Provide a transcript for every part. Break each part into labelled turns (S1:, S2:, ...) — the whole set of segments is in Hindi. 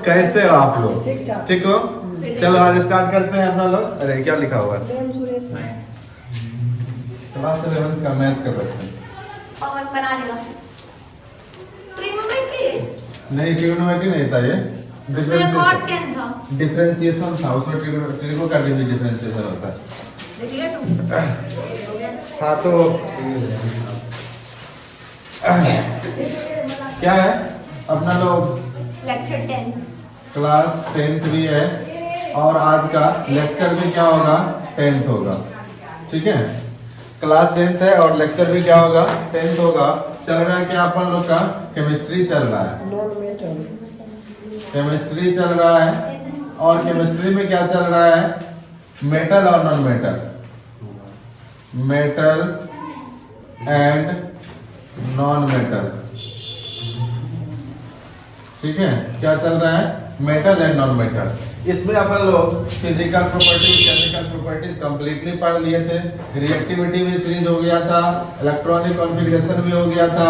S1: कैसे हो आप लोग? ठीक हो? चलो आज स्टार्ट करते हैं अपना लोग। अरे क्या लिखा हुआ है? क्लास 11 का मैथ का क्वेश्चन।
S2: और बना देगा ट्रिग्नोमेट्री
S1: नहीं, ट्रिग्नोमेट्री नहीं था ये,
S2: उसमें कॉट 10 था।
S1: डिफरेंशिएशन था। उसमें ट्रिग्नो का भी डिफरेंशिएशन होता है।
S2: देखिए तुम
S1: हाँ तो क्या है अपना लोग
S2: लेक्चर 10
S1: क्लास 10th भी है और आज का लेक्चर भी क्या होगा? 10th होगा। ठीक है, क्लास 10th है और लेक्चर भी क्या होगा? 10th होगा। चल रहा है क्या अपन लोग का? केमिस्ट्री चल रहा है। केमिस्ट्री चल रहा है और केमिस्ट्री में क्या चल रहा है? मेटल और non metal, metal and non metal. ठीक है, क्या चल रहा है? Metal and non metal. इसमें अपन लोग physical properties, chemical properties completely पढ़ लिए थे। रिएक्टिविटी भी सीरीज हो गया था, इलेक्ट्रॉनिक कॉन्फ़िगरेशन भी हो गया था,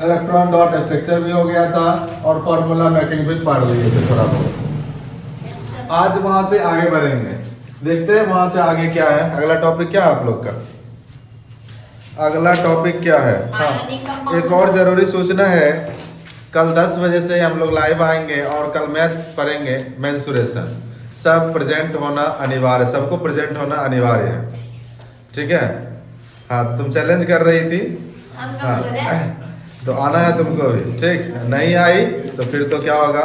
S1: इलेक्ट्रॉन डॉट स्ट्रक्चर भी हो गया था और फार्मूला मेकिंग भी पढ़ लिए थे थोड़ा बहुत। आज वहां से आगे बढ़ेंगे, देखते हैं वहां से आगे क्या है। अगला टॉपिक क्या है आप लोग का? अगला टॉपिक क्या है? हाँ, एक और जरूरी सूचना है, कल 10 बजे से हम लोग लाइव आएंगे और कल मैथ पढ़ेंगे मेंसुरेशन। सब प्रेजेंट होना अनिवार्य, सबको प्रेजेंट होना अनिवार्य है। ठीक है? हाँ, तुम चैलेंज कर रही थी। हाँ, तो आना है तुमको भी। ठीक, नहीं आई तो फिर तो क्या होगा?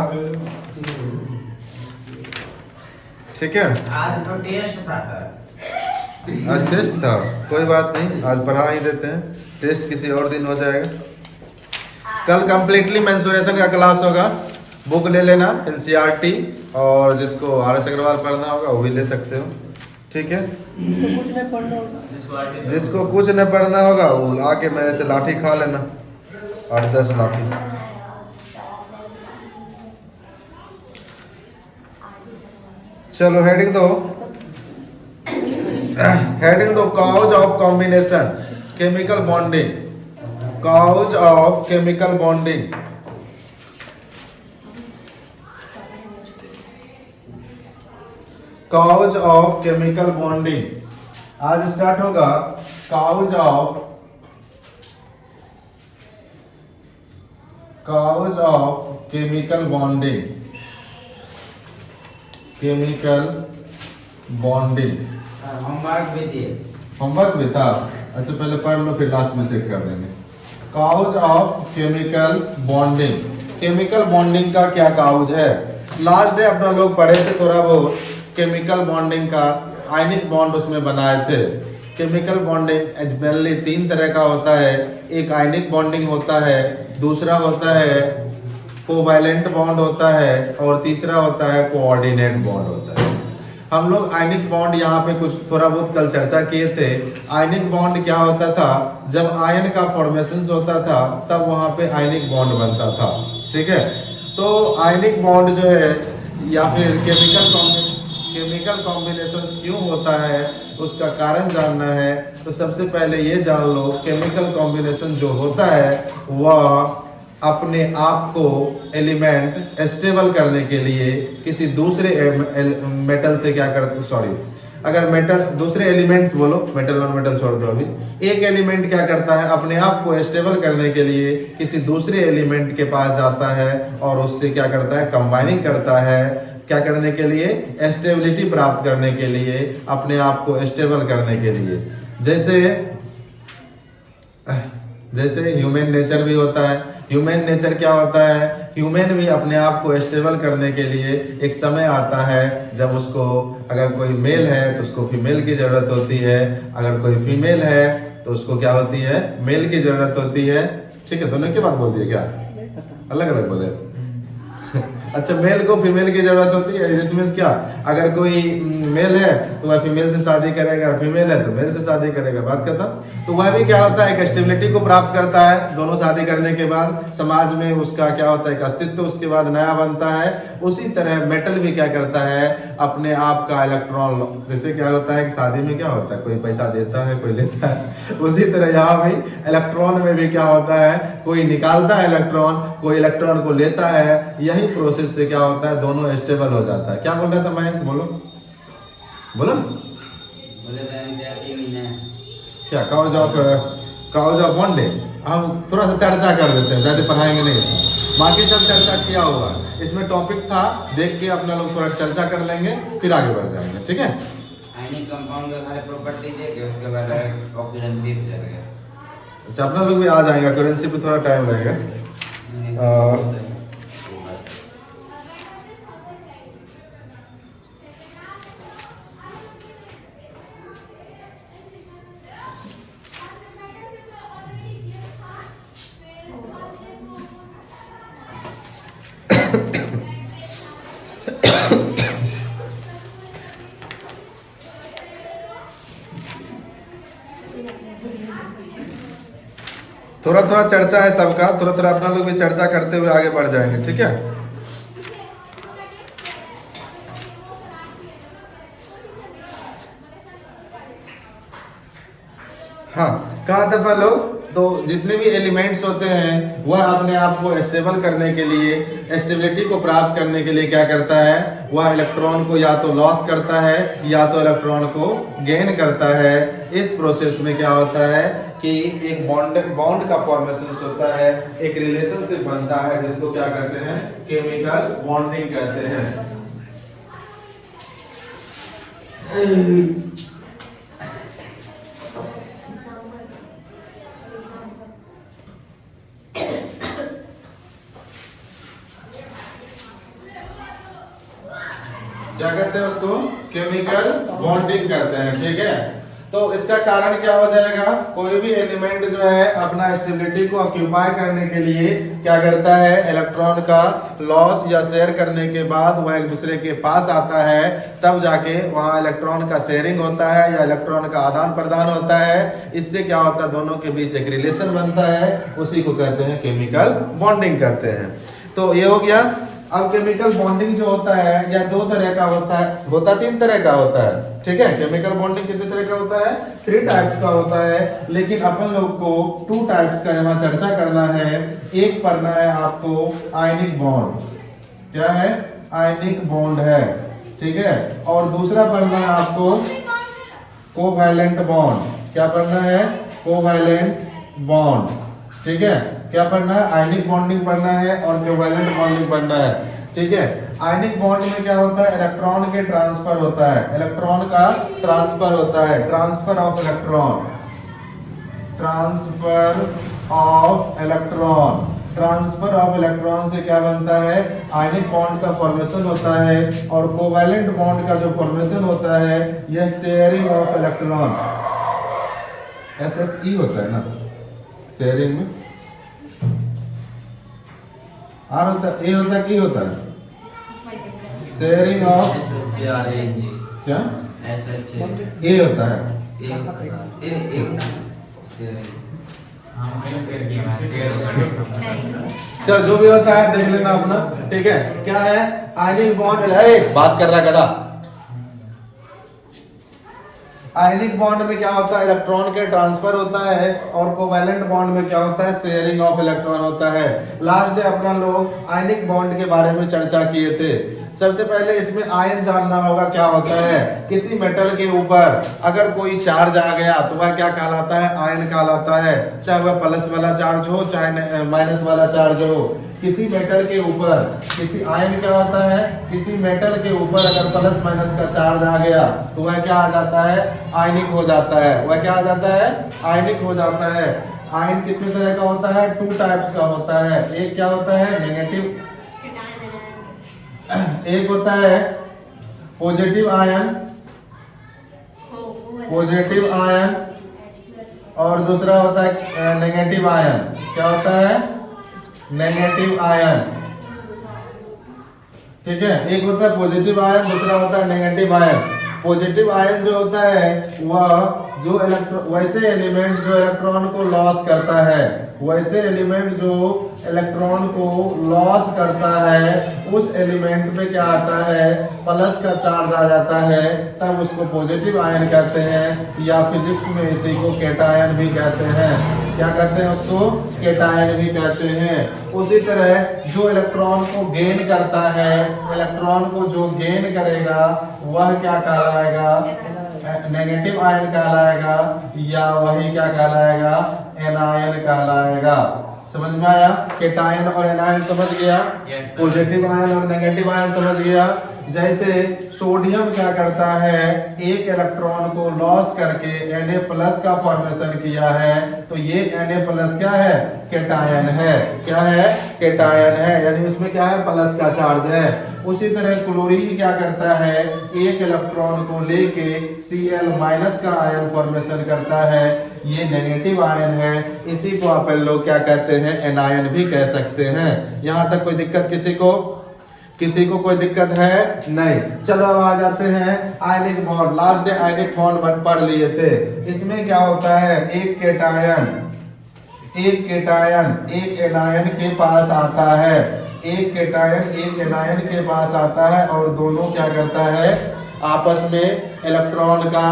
S1: ठीक है,
S3: आज तो टेस्ट था सर।
S1: आज टेस्ट था, कोई बात नहीं, आज पढ़ा ही देते हैं। टेस्ट किसी और दिन हो जाएगा। कल कंप्लीटली मेंसुरेशन का क्लास होगा। बुक ले लेना एनसीईआरटी, और जिसको आर एस अग्रवाल पढ़ना होगा वो भी ले सकते हो। ठीक है, जिसको कुछ नहीं पढ़ना होगा वो आके मेरे से लाठी खा लेना, 8-10 लाठी। चलो हेडिंग दो, हेडिंग दो, cause of combination, chemical bonding. Cause of chemical bonding. Cause of chemical bonding. आज स्टार्ट होगा cause of chemical bonding. Chemical bonding.
S3: Homework भी दिए।
S1: होमवर्क भी था? अच्छा पहले पढ़ लो फिर लास्ट में चेक कर देंगे। Cause of chemical bonding. Chemical bonding का क्या काउज है? लास्ट डे अपना लोग पढ़े थे थोड़ा बहुत केमिकल बॉन्डिंग का, आयनिक बॉन्ड उसमें बनाए थे। केमिकल बॉन्डिंग मेनली 3 तरह का होता है। एक आयनिक बॉन्डिंग होता है, दूसरा होता है कोवैलेंट बॉन्ड होता है और तीसरा होता है कोऑर्डिनेट बॉन्ड होता है। हम लोग आयनिक बॉन्ड यहाँ पे कुछ थोड़ा बहुत कल चर्चा किए थे। आयनिक बॉन्ड क्या होता था? जब आयन का फॉर्मेशन होता था तब वहाँ पे आयनिक बॉन्ड बनता था। ठीक है, तो आयनिक बॉन्ड जो है या फिर केमिकल कॉम्बिनेशन क्यों होता है उसका कारण जानना है तो सबसे पहले ये जान लो, केमिकल कॉम्बिनेशन जो होता है वह अपने आप को एलिमेंट स्टेबल करने के लिए किसी दूसरे मेटल से क्या करते, सॉरी अगर मेटल दूसरे एलिमेंट्स बोलो, मेटल नॉन मेटल छोड़ दो अभी। एक एलिमेंट क्या करता है? अपने आप को स्टेबल करने के लिए किसी दूसरे एलिमेंट के पास जाता है और उससे क्या करता है? कंबाइनिंग करता है। क्या करने के लिए? स्टेबिलिटी प्राप्त करने के लिए, अपने आप को स्टेबल करने के लिए। जैसे ह्यूमन नेचर भी होता है। ह्यूमन नेचर क्या होता है? ह्यूमन भी अपने आप को स्टेबल करने के लिए एक समय आता है जब उसको, अगर कोई मेल है तो उसको फीमेल की जरूरत होती है, अगर कोई फीमेल है तो उसको क्या होती है? मेल की जरूरत होती है। ठीक है, दोनों की बात बोल दी है क्या? अलग अलग बोले? अच्छा, मेल को फीमेल की जरूरत होती है, इसमें क्या, अगर कोई मेल है तो वह फीमेल से शादी करेगा, फीमेल है तो मेल से शादी करेगा, बात खत्म। तो वह भी क्या होता है, एक स्टेबिलिटी को प्राप्त करता है दोनों शादी करने के बाद, समाज में उसका क्या होता है, एक अस्तित्व उसके बाद नया बनता है। उसी तरह मेटल भी क्या करता है, अपने आप का इलेक्ट्रॉन, जैसे क्या होता है कि शादी में क्या होता है, कोई पैसा देता है कोई लेता है, उसी तरह यहाँ भी इलेक्ट्रॉन में भी क्या होता है, कोई निकालता है इलेक्ट्रॉन, कोई इलेक्ट्रॉन को लेता है। यही प्रोसेस से क्या होता है, दोनों स्टेबल हो जाता है। क्या बोल रहा था मैं, बोलो बोलो
S3: बोले तो ये महीने
S1: क्या काउज ऑफ बॉन्डिंग हम थोड़ा सा चर्चा कर देते हैं, ज्यादा पढ़ाएंगे नहीं, बाकी सब चर्चा किया हुआ। इसमें टॉपिक था, देख के अपना लोग थोड़ा चर्चा कर लेंगे, फिर आगे बढ़ जाएंगे, ठीक है।
S3: आयनिक कंपाउंड का खाली प्रॉपर्टी दे के उसके बाद ऑक्सीडेंसी पे चलेगा।
S1: अच्छा, अपना लोग भी आ जाएगा, करेंसी पे थोड़ा टाइम लगेगा। थोड़ा थोड़ा चर्चा है सबका, थोड़ा थोड़ा अपना लोग भी चर्चा करते हुए आगे बढ़ जाएंगे, ठीक है। हाँ, कहाँ था अपन लोग, तो जितने भी एलिमेंट्स होते हैं वह अपने आप को स्टेबल करने के लिए, स्टेबिलिटी को प्राप्त करने के लिए क्या करता है, वह इलेक्ट्रॉन को या तो लॉस करता है या तो इलेक्ट्रॉन को गेन करता है। इस प्रोसेस में क्या होता है कि एक बॉन्ड का फॉर्मेशन होता है, एक रिलेशनशिप बनता है, जिसको क्या कहते हैं, केमिकल बॉन्डिंग कहते हैं। क्या कहते हैं उसको, केमिकल बॉन्डिंग कहते हैं, ठीक है। तो इसका कारण क्या हो जाएगा, कोई भी एलिमेंट जो है अपना स्टेबिलिटी को ऑक्यूपाई करने के लिए क्या करता है, इलेक्ट्रॉन का लॉस या शेयर करने के बाद वह एक दूसरे के पास आता है, तब जाके वहां इलेक्ट्रॉन का शेयरिंग होता है या इलेक्ट्रॉन का आदान प्रदान होता है। इससे क्या होता है, दोनों के बीच एक रिलेशन बनता है, उसी को कहते हैं केमिकल बॉन्डिंग कहते हैं। तो ये हो गया। अब केमिकल बॉन्डिंग जो होता है या दो तरह का होता तीन तरह का होता है, ठीक है। केमिकल बॉन्डिंग कितने तरह का होता है, 3 टाइप्स का होता है, लेकिन अपन लोग को 2 टाइप्स का यहाँ चर्चा करना है। एक पढ़ना है आपको आयनिक बॉन्ड, क्या है, आयनिक बॉन्ड है, ठीक है। और दूसरा पढ़ना है आपको कोवैलेंट बॉन्ड, क्या पढ़ना है, कोवैलेंट बॉन्ड, ठीक है। क्या पढ़ना है, आयनिक बॉन्डिंग पढ़ना है और कोवैलेंट बॉन्डिंग पढ़ना है, ठीक है। आयनिक बॉन्ड में क्या होता है, इलेक्ट्रॉन के ट्रांसफर होता है, इलेक्ट्रॉन का ट्रांसफर होता है, transfer of electron, transfer of electron, transfer of electron से क्या बनता है, आयनिक बॉन्ड का फॉर्मेशन होता है। और कोवैलेंट बॉन्ड का जो फॉर्मेशन होता है यह शेयरिंग ऑफ इलेक्ट्रॉन, SHE होता है ना शेयरिंग में, आर होता है, ए होता है, की होता है, शेयरिंग ऑफ, क्या ए होता है, चल जो भी होता है देख लेना अपना, ठीक है। क्या है, आयनिक बॉन्ड, बात कर रहा गधा। आयनिक बॉन्ड में क्या होता है, इलेक्ट्रॉन के ट्रांसफर होता है, और कोवैलेंट बॉन्ड में क्या होता है, शेयरिंग ऑफ इलेक्ट्रॉन होता है। लास्ट डे अपना लोग आयनिक बॉन्ड के बारे में चर्चा किए थे। सबसे पहले इसमें आयन जानना होगा, क्या होता है, किसी मेटल के ऊपर अगर कोई चार्ज आ गया तो वह क्या कहलाता है, आयन कहलाता है, चाहे वह प्लस वाला चार्ज हो चाहे माइनस वाला चार्ज हो। किसी मेटल के ऊपर, किसी आयन क्या होता है, किसी मेटल के ऊपर अगर प्लस माइनस का चार्ज आ गया तो वह क्या आ जाता है, आयनिक हो जाता है, वह क्या आ जाता है, आयनिक हो जाता है। आयन कितने तरह का होता है, 2 टाइप्स का होता है। एक क्या होता है, नेगेटिव, एक होता है पॉजिटिव आयन, पॉजिटिव आयन, और दूसरा होता है नेगेटिव आयन। क्या होता है, नेगेटिव आयन, ठीक है, एक होता है पॉजिटिव आयन, दूसरा होता है नेगेटिव आयन। पॉजिटिव आयन जो होता है वह जो इलेक्ट्रॉन, वैसे एलिमेंट जो इलेक्ट्रॉन को लॉस करता है, वैसे एलिमेंट जो इलेक्ट्रॉन को लॉस करता है, उस एलिमेंट पे क्या आता है, प्लस का चार्ज आ जाता है, तब उसको पॉजिटिव आयन कहते हैं, या फिजिक्स में इसी को कैटायन भी कहते हैं। क्या कहते हैं उसको? कैटायन भी कहते हैं। उसी तरह जो इलेक्ट्रॉन को गेन करता है, इलेक्ट्रॉन को जो गेन करेगा वह क्या कहलाएगा? नेगेटिव आयन कहलाएगा, या वही क्या कहलाएगा? एनायन कहलाएगा। समझ में आया? कैटायन और एनायन समझ गया?
S3: Yes, sir.
S1: पॉजिटिव आयन और नेगेटिव आयन समझ गया? जैसे सोडियम क्या करता है, एक इलेक्ट्रॉन को लॉस करके Na+ का फॉर्मेशन किया है, तो ये Na+ क्या है? कैटायन है। क्या है? कैटायन है, यानी उसमें क्या है? प्लस का चार्ज है। उसी तरह क्लोरीन क्या करता है, एक इलेक्ट्रॉन को लेके Cl- का आयन फॉर्मेशन करता है, ये नेगेटिव आयन है। इसी को आप लोग क्या कहते हैं? एनायन भी कह सकते हैं। यहाँ तक कोई दिक्कत किसी को? किसी को कोई दिक्कत है? नहीं। चलो अब आ जाते हैं ionic bond. Last day ionic bond पढ़ लिए थे। इसमें क्या होता है, एक कैटायन एक एनायन के पास आता है, एक कैटायन एक एनायन के पास आता है, और दोनों क्या करता है, आपस में इलेक्ट्रॉन का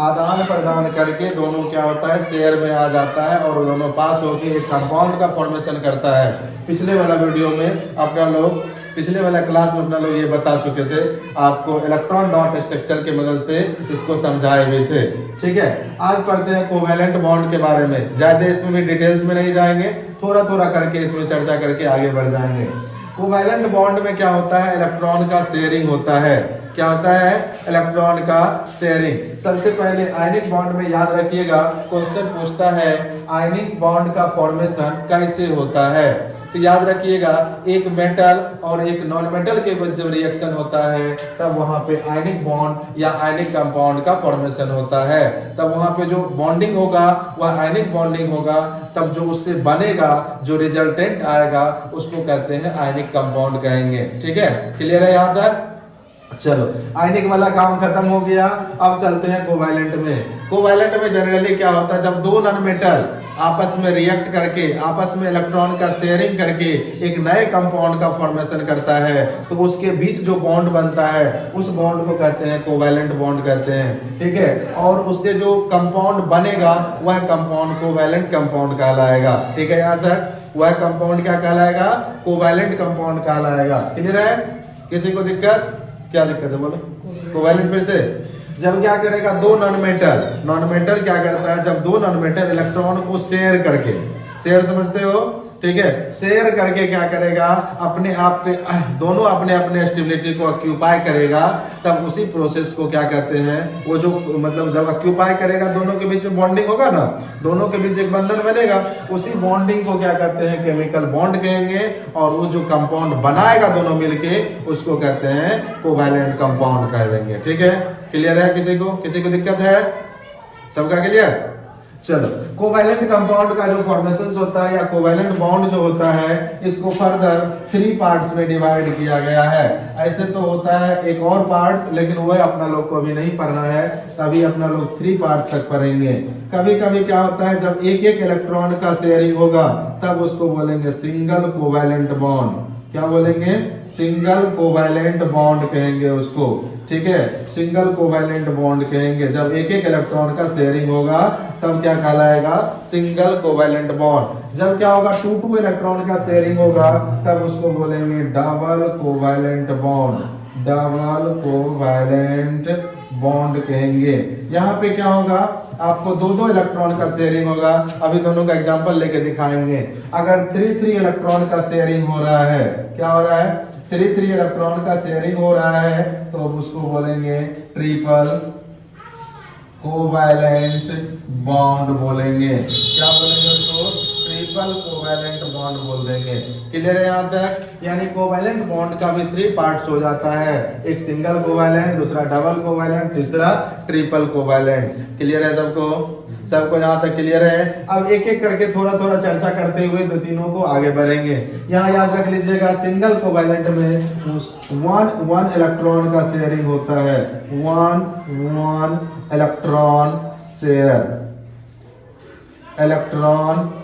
S1: आदान प्रदान करके दोनों क्या होता है, शेयर में आ जाता है, और दोनों पास होकर एक कंपाउंड का फॉर्मेशन करता है। पिछले वाला वीडियो में अपना लोग, पिछले वाला क्लास में अपना लोग ये बता चुके थे, आपको इलेक्ट्रॉन डॉट स्ट्रक्चर की मदद से इसको समझाए हुए थे। ठीक है, आज पढ़ते हैं कोवैलेंट बॉन्ड के बारे में। ज्यादा इसमें भी डिटेल्स में नहीं जाएंगे, थोड़ा थोड़ा करके इसमें चर्चा करके आगे बढ़ जाएंगे। कोवैलेंट बॉन्ड में क्या होता है, इलेक्ट्रॉन का शेयरिंग होता है। क्या होता है? इलेक्ट्रॉन का शेयरिंग। सबसे पहले आयनिक बॉन्ड में याद रखिएगा, क्वेश्चन पूछता है आयनिक बॉन्ड का फॉर्मेशन कैसे होता है। तो याद रखिएगा, एक मेटल और एक नॉन मेटल के बीच जब रिएक्शन होता है, तब वहां पे आयनिक बॉन्ड या आयनिक कंपाउंड का फॉर्मेशन होता है। तब वहां पे जो बॉन्डिंग होगा वह आयनिक बॉन्डिंग होगा। तब जो उससे बनेगा, जो रिजल्टेंट आएगा, उसको कहते हैं आयनिक कंपाउंड कहेंगे। ठीक है, क्लियर है यहाँ तक? चलो, आयनिक वाला काम खत्म हो गया। अब चलते हैं कोवैलेंट में। कोवैलेंट में जनरली क्या होता है, जब दो नॉन मेटल आपस में रिएक्ट करके, आपस में इलेक्ट्रॉन का शेयरिंग करके एक नए कंपाउंड का फॉर्मेशन करता है, तो उसके बीच जो बॉन्ड बनता है, उस बॉन्ड को कहते हैं कोवैलेंट बॉन्ड कहते हैं। ठीक है, और उससे जो कंपाउंड बनेगा वह कंपाउंड कोवैलेंट कंपाउंड कहलाएगा। ठीक है, यहाँ तक वह कंपाउंड क्या कहलाएगा? कोवैलेंट कंपाउंड कहलाएगा। क्लियर है? किसी को दिक्कत? क्या दिक्कत है बोलो? कोवैलेंट फिर से, जब क्या करेगा, दो नॉन मेटल क्या करता है, जब दो नॉन मेटल इलेक्ट्रॉन को शेयर करके, शेयर समझते हो? ठीक है, शेयर करके क्या करेगा, अपने आप पे दोनों अपने अपने स्टेबिलिटी को ऑक्यूपाई करेगा, तब उसी प्रोसेस को क्या कहते हैं, वो जो मतलब जब ऑक्यूपाई करेगा, दोनों के बीच में बॉन्डिंग होगा ना, दोनों के बीच एक बंधन बनेगा, उसी बॉन्डिंग को क्या कहते हैं, केमिकल बॉन्ड कहेंगे। और वो जो कंपाउंड बनाएगा दोनों मिलके, उसको कहते हैं कोवैलेंट कंपाउंड कह देंगे। ठीक है, क्लियर है? किसी को दिक्कत है? सबका क्लियर? चलो, कोवैलेंट कंपाउंड का जो फॉर्मेशन होता है या कोवैलेंट बॉन्ड जो होता है, इसको फर्दर 3 पार्ट्स में डिवाइड किया गया है। ऐसे तो होता है एक और पार्ट्स, लेकिन वह अपना लोग को अभी नहीं पढ़ना है, तभी अपना लोग 3 पार्ट्स तक पढ़ेंगे। कभी कभी क्या होता है, जब एक एक इलेक्ट्रॉन का शेयरिंग होगा, तब उसको बोलेंगे सिंगल कोवैलेंट बॉन्ड। क्या बोलेंगे? सिंगल कोवैलेंट बॉन्ड कहेंगे उसको। ठीक है, सिंगल कोवैलेंट बॉन्ड कहेंगे। जब एक एक इलेक्ट्रॉन का शेयरिंग होगा, तब क्या कहलाएगा? Single covalent bond. जब क्या होगा, 2 इलेक्ट्रॉन का शेयरिंग होगा, तब उसको बोलेंगे double covalent bond. Double covalent bond कहेंगे। यहाँ पे क्या होगा, आपको 2 इलेक्ट्रॉन का शेयरिंग होगा। अभी दोनों का एग्जांपल लेके दिखाएंगे। अगर 3 इलेक्ट्रॉन का शेयरिंग हो रहा है, क्या हो रहा है, 3 इलेक्ट्रॉन का शेयरिंग हो रहा है, तो उसको बोलेंगे ट्रिपल कोवैलेंट बॉन्ड बोलेंगे। क्या बोलेंगे उसको? ट्रिपल ट्रिपल कोवैलेंट बॉन्ड बोल देंगे। क्लियर है यहाँ तक? यानी कोवैलेंट बॉन्ड का भी 3 पार्ट्स हो जाता है, एक सिंगल कोवैलेंट, दूसरा डबल कोवैलेंट, तीसरा ट्रिपल कोवैलेंट। क्लियर है सबको? सबको यहाँ तक क्लियर है? अब एक एक करके थोड़ा थोड़ा चर्चा करते हुए दो तीनों को आगे बढ़ेंगे। यहाँ याद रख लीजिएगा, सिंगल कोवैलेंट में वन इलेक्ट्रॉन का शेयरिंग होता है, वन इलेक्ट्रॉन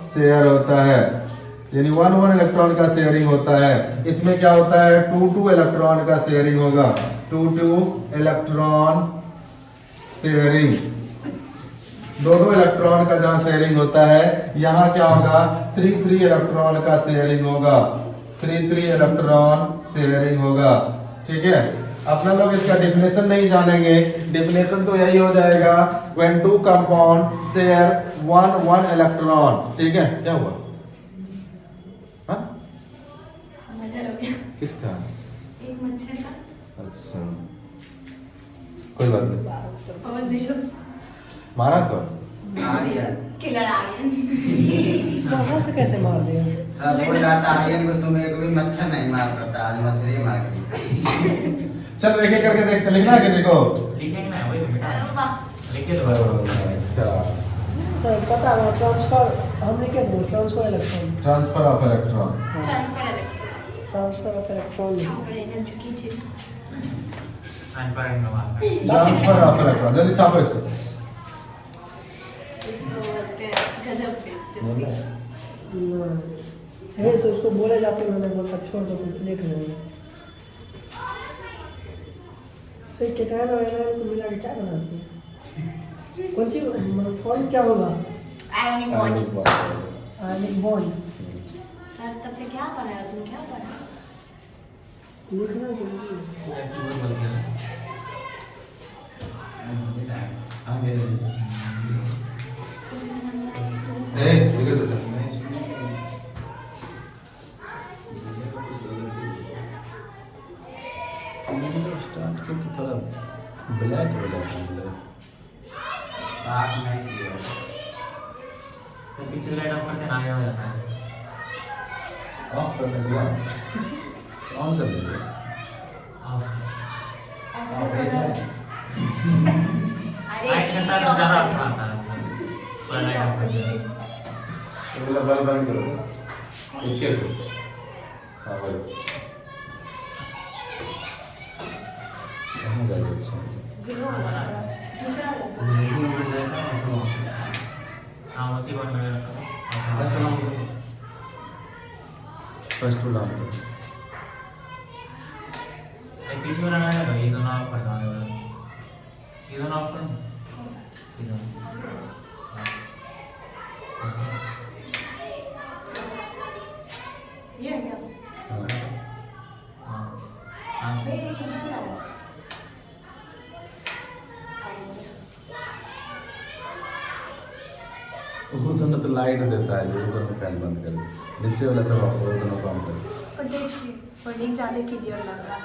S1: शेयर होता है, यानी वन इलेक्ट्रॉन का शेयरिंग होता है। इसमें क्या होता है, टू इलेक्ट्रॉन का शेयरिंग होगा, टू इलेक्ट्रॉन शेयरिंग, दो इलेक्ट्रॉन का जहां शेयरिंग होता है, यहाँ क्या होगा, 3 इलेक्ट्रॉन का शेयरिंग होगा, 3 इलेक्ट्रॉन शेयरिंग होगा। ठीक है, अपना लोग इसका डेफिनेशन नहीं जानेंगे, डेफिनेशन तो यही हो जाएगा, when 2 compound share one electron. ठीक है, क्या हुआ? हाँ?
S2: मर्डर हो गया
S1: किसका?
S2: एक मच्छर का।
S1: अच्छा, कोई बात नहीं।
S2: पवन देखो
S1: मारा कौन?
S3: आर्यन
S2: किलर आर्यन।
S4: कहाँ से कैसे मार दिया?
S3: तब बोल रहा था आर्यन को, तुम एक भी मच्छर नहीं मार सकता, आज मछली मार के।
S1: चलो एक एक करके देखते, लिखना है किसी को?
S5: लिखेंगे ना, वही तो बेटा
S2: वाह
S5: लिखे तो
S1: अच्छा,
S4: सर पता है ट्रांसफर, हमने क्या बोला, transfer electron,
S1: transfer of electron.
S2: Transfer electron
S4: transfer of electron.
S2: આપણે એને ઝૂકી છે
S5: ट्रांसपेरेंट में मारना है।
S1: ट्रांसफर ऑफ इलेक्ट्रॉन, जल्दी छापो इसको।
S2: गजब पे
S4: है सो उसको बोले जाते हैं, मैंने बोला छोड़ दो, कुछ लिख लेंगे। सही केटायन और एनायन को मिला के क्या बनाते हैं? कौन सी फॉर्म क्या होगा?
S2: Ionic bond.
S4: Ionic bond.
S2: Sir तब से क्या पढ़ा है, तुम क्या पढ़ा?
S4: लिखना जरूरी है।
S5: जैसे वो बोल दिया
S1: ए, लिखो तो। स्टार्ट के तो थोड़ा ब्लैक हो जाता है।
S3: बात नहीं किया।
S5: तो पीछे लाइट ऑफ करते हैं, आगे हो जाता है।
S1: ऑफ करने दिया, ऑन कर दीजिए।
S2: अरे
S5: लाइट करता है तो ज़्यादा अच्छा आता है। पूरा लाइट ऑफ कर दीजिए।
S1: तो बोला बल्ब बंद करो, इसके को। हाँ भाई, कहाँ गया ये अच्छा?
S2: दूसरा
S5: हाँ उसी को मैंने रखा।
S1: फर्स्ट टू डाउन करो।
S5: एक पीछे वाला ना है, ये दोनों ऑफ कर दो। ये दोनों ऑफ करो। ये दोनों।
S2: ये है क्या?
S1: हाँ।
S5: हाँ
S2: अबे ये कितना लगा?
S1: वो दोनों तो लाइट देता है, जो दोनों फैन बंद कर, नीचे वाला सब ऑफ करो, दोनों काम करो।
S2: पर देख ज्यादा क्लियर लग रहा है।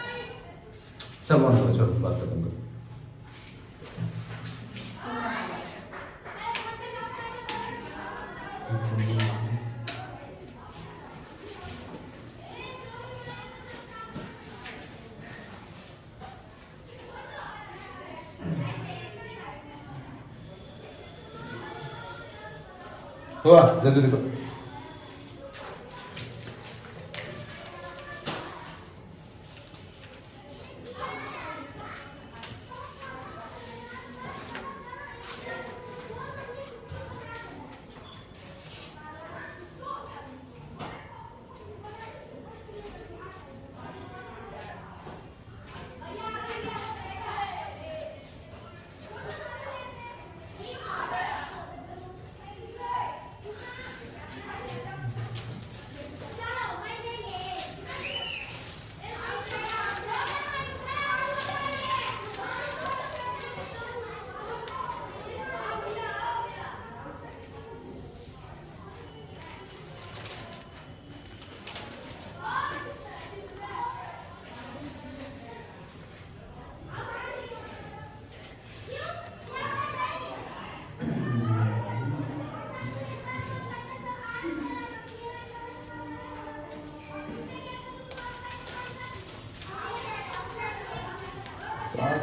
S1: सब ऑन करो, छोड़ बात खत्म करो। हुआ, जल्दी देखो।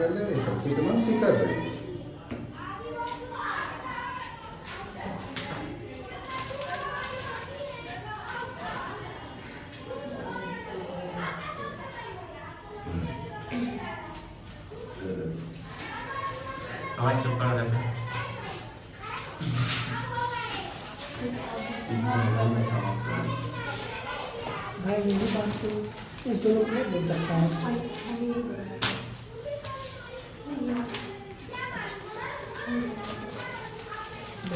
S1: कर ले रही सब कितना सी कर रही है।
S5: आवाज चुप कर देते
S4: भाई यही बात तो इस दोनों को नहीं बोल सकता है।
S2: अभी यही बोल रहा था। नहीं, ये